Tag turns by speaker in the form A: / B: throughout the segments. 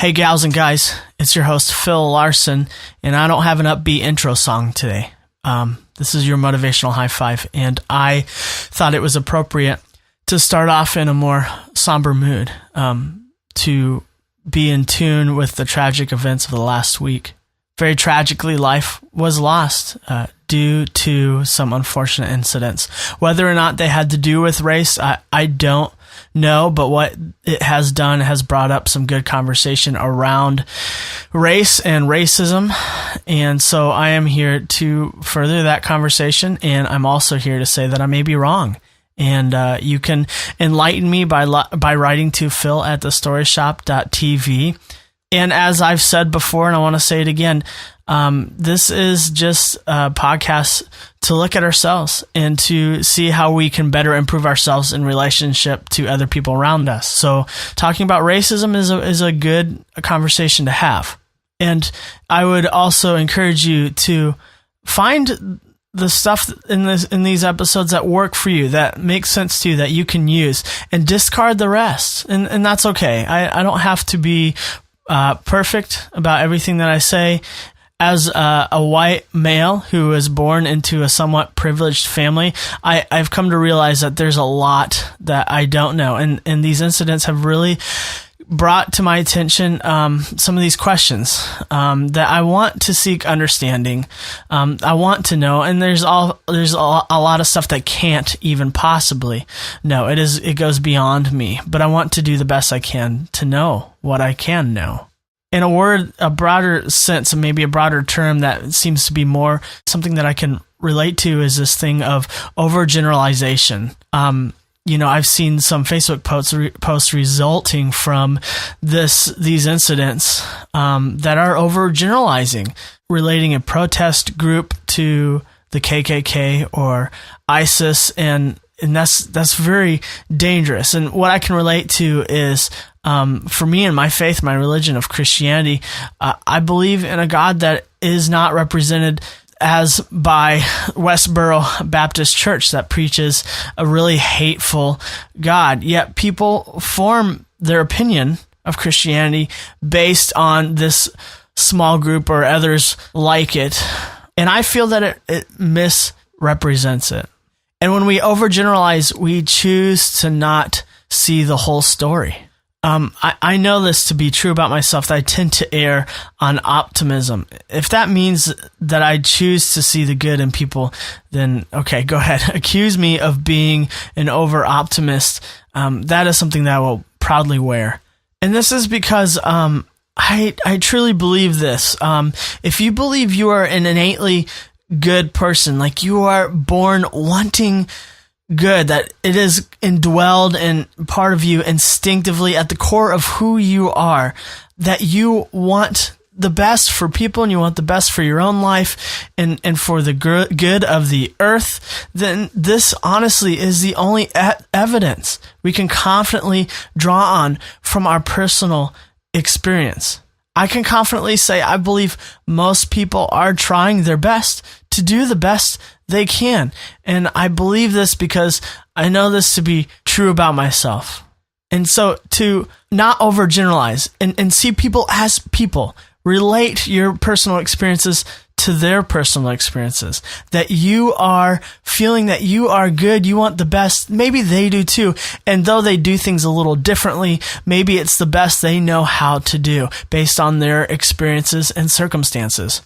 A: Hey gals and guys, it's your host Phil Larson, and I don't have an upbeat intro song today. This is your motivational high five, and I thought it was appropriate to start off in a more somber mood, to be in tune with the tragic events of the last week. Very tragically, life was lost due to some unfortunate incidents. Whether or not they had to do with race, I don't know, but what it has done has brought up some good conversation around race and racism. And so I am here to further that conversation, and I'm also here to say that I may be wrong. And you can enlighten me by writing to phil@thestoryshop.tv. And as I've said before, and I want to say it again, this is just a podcast to look at ourselves and to see how we can better improve ourselves in relationship to other people around us. So talking about racism is a good conversation to have. And I would also encourage you to find the stuff in these episodes that work for you, that makes sense to you, that you can use, and discard the rest. And that's okay. I don't have to be perfect about everything that I say. As a white male who was born into a somewhat privileged family, I've come to realize that there's a lot that I don't know. And these incidents have really brought to my attention some of these questions that I want to seek understanding. I want to know, and there's a lot of stuff that can't even possibly know. It goes beyond me, but I want to do the best I can to know what I can know. In a broader sense, and maybe a broader term that seems to be more something that I can relate to, is this thing of over-generalization. I've seen some Facebook posts resulting from these incidents that are over-generalizing, relating a protest group to the KKK or ISIS, and that's very dangerous. And what I can relate to is, for me and my faith, my religion of Christianity, I believe in a God that is not represented as by Westboro Baptist Church, that preaches a really hateful God. Yet people form their opinion of Christianity based on this small group or others like it. And I feel that it misrepresents it. And when we overgeneralize, we choose to not see the whole story. I know this to be true about myself, that I tend to err on optimism. If that means that I choose to see the good in people, then okay, go ahead. Accuse me of being an over-optimist. That is something that I will proudly wear. And this is because I truly believe this. If you believe you are an innately good person, like you are born wanting good, that it is indwelled and part of you instinctively at the core of who you are, that you want the best for people and you want the best for your own life and for the good of the earth, then this honestly is the only evidence we can confidently draw on from our personal experience. I can confidently say I believe most people are trying their best to do the best they can. And I believe this because I know this to be true about myself. And so to not overgeneralize and see people as people, relate your personal experiences to their personal experiences, that you are feeling that you are good, you want the best, maybe they do too, and though they do things a little differently, maybe it's the best they know how to do based on their experiences and circumstances.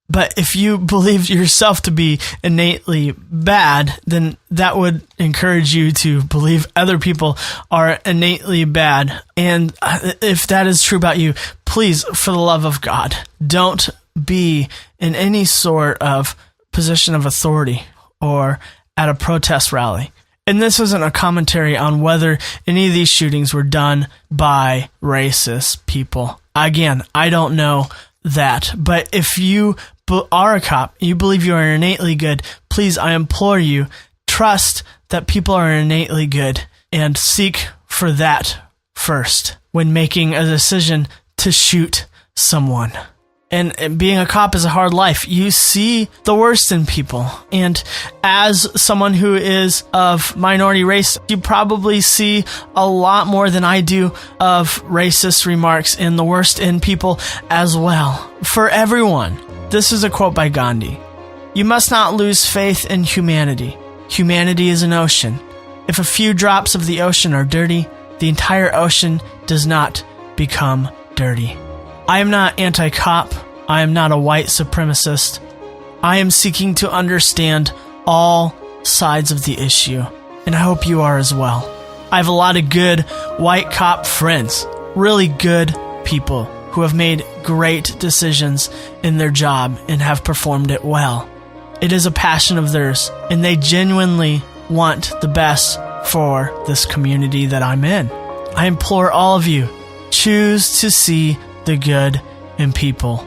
A: But if you believe yourself to be innately bad, then that would encourage you to believe other people are innately bad. And if that is true about you, please, for the love of God, don't be in any sort of position of authority or at a protest rally. And this isn't a commentary on whether any of these shootings were done by racist people. Again, I don't know that. But if you are a cop, you believe you are innately good, please, I implore you, trust that people are innately good and seek for that first when making a decision to shoot someone. And being a cop is a hard life. You see the worst in people. And as someone who is of minority race, you probably see a lot more than I do of racist remarks and the worst in people as well. For everyone. This is a quote by Gandhi. You must not lose faith in humanity. Humanity is an ocean. If a few drops of the ocean are dirty, the entire ocean does not become dirty. I am not anti-cop. I am not a white supremacist. I am seeking to understand all sides of the issue, and I hope you are as well. I have a lot of good white cop friends, really good people who have made great decisions in their job and have performed it well. It is a passion of theirs, and they genuinely want the best for this community that I'm in. I implore all of you, choose to see the good in people.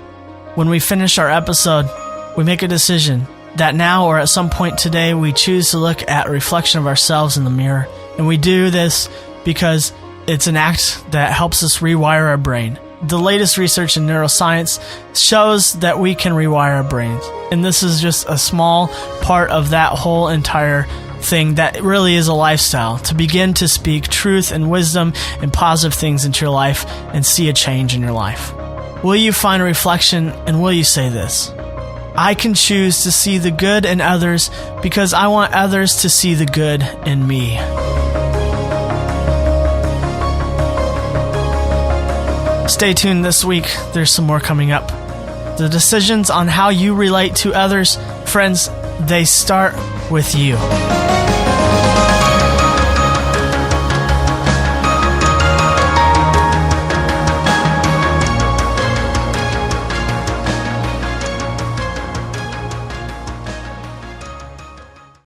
A: When we finish our episode, we make a decision that now or at some point today, we choose to look at a reflection of ourselves in the mirror. And we do this because it's an act that helps us rewire our brain. The latest research in neuroscience shows that we can rewire our brains. And this is just a small part of that whole entire thing that really is a lifestyle, to begin to speak truth and wisdom and positive things into your life and see a change in your life. Will you find a reflection and will you say this? I can choose to see the good in others because I want others to see the good in me. Stay tuned this week. There's some more coming up. The decisions on how you relate to others, friends, they start with you.